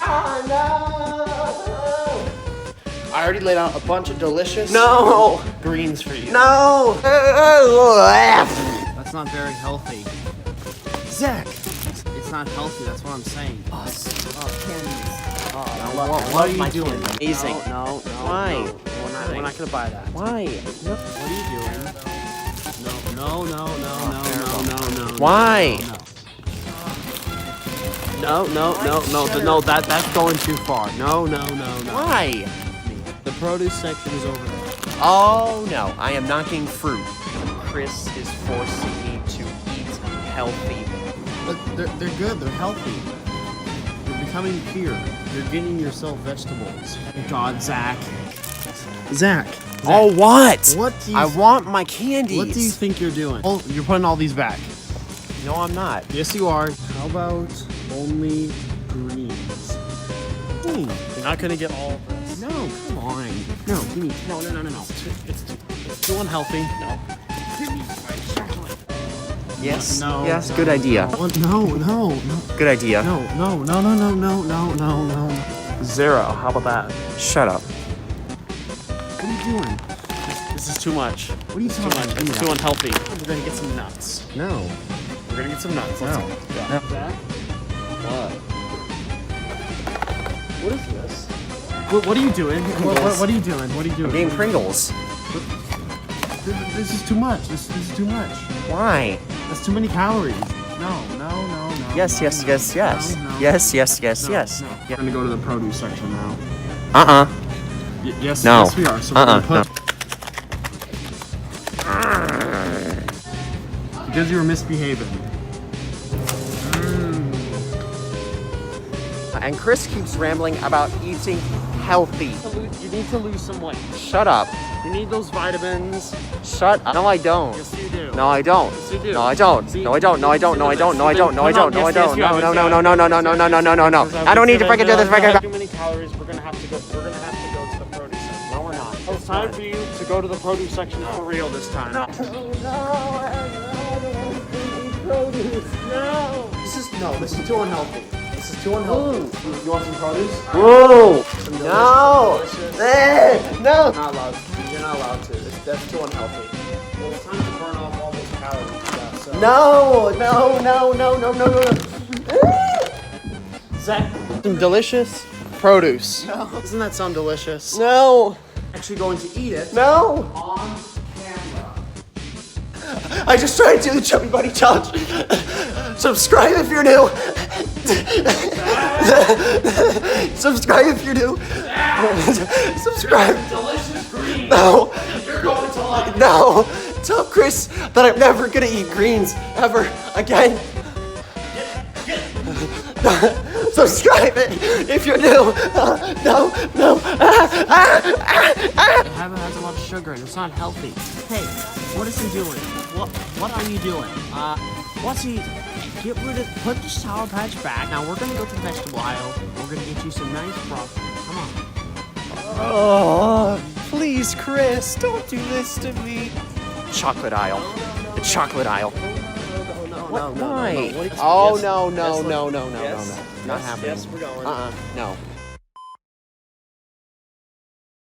Oh no! I already laid out a bunch of delicious greens for you. No! That's not very healthy. Zach! It's not healthy, that's what I'm saying. Candies. What are you doing? Amazing. No. Why? No. We're not gonna buy that. Why? What are you doing? No. Why? No, that's going too far. No. Why? The produce section is over there. Oh no, I am not getting fruit. Chris is forcing me to eat healthy. But they're good, they're healthy. You're becoming pure. You're getting yourself vegetables. God, Zach. Oh, what? What do you I want my candies. What do you think you're doing? Oh, you're putting all these back. No, I'm not. Yes, you are. How about only greens? You're not gonna get all of this. No, come on. No, give me. No. It's too unhealthy. No. Give me my chocolate. Yes. No. Yes. Good idea. No. Good idea. No. 0. How about that? Shut up. What are you doing? This is too much. What are you talking about? It's too unhealthy. We're gonna get some nuts. No. We're gonna get some nuts. Let's go. Zach? What? What is this? What are you doing? What are you doing? What are you doing? I'm getting Pringles. This is too much. This is too much. Why? That's too many calories. No. Yes. No. Yes. Yes. We're gonna go to the produce section now. Yes. No. Yes, we are. So we're gonna put. Because you were misbehaving. And Chris keeps rambling about eating healthy. You need to lose some weight. Shut up. You need those vitamins. Shut up. No, I don't. Yes, you do. No, I don't. Yes, you do. No, I don't. See? No, I don't. No, I don't. No, I don't. No, I don't. No, I don't. No, I don't. Yes, No, you have. no. I don't need to freaking do this. Too many calories. We're gonna have to go to the produce section. No, we're not. It's time for you to go to the produce section for real this time. No. This is too unhealthy. This is too unhealthy. You want some produce? Whoa! No! No! You're not allowed to. You're not allowed to. That's too unhealthy. Well, it's time to burn off all those calories. So. No! Zach, Some delicious produce. doesn't that sound delicious? No! Actually going to eat it No! on camera. I just tried to do the Chubby Bunny Challenge. Subscribe if you're new. Subscribe if you're new. Subscribe. Delicious green. No. You're going to like it. No. Tell Chris that I'm never gonna eat greens ever again. Subscribe it if you're new. No. It has a lot of sugar and it's not healthy. Hey, what is he doing? What are you doing? What's he? Put the Sour Patch back. Now we're gonna go to the vegetable aisle. We're gonna get you some nice broccoli. Come on. Oh, please, Chris, don't do this to me. Chocolate aisle. The chocolate aisle. Why? Oh, no. Not happening. Yes, we're going. No.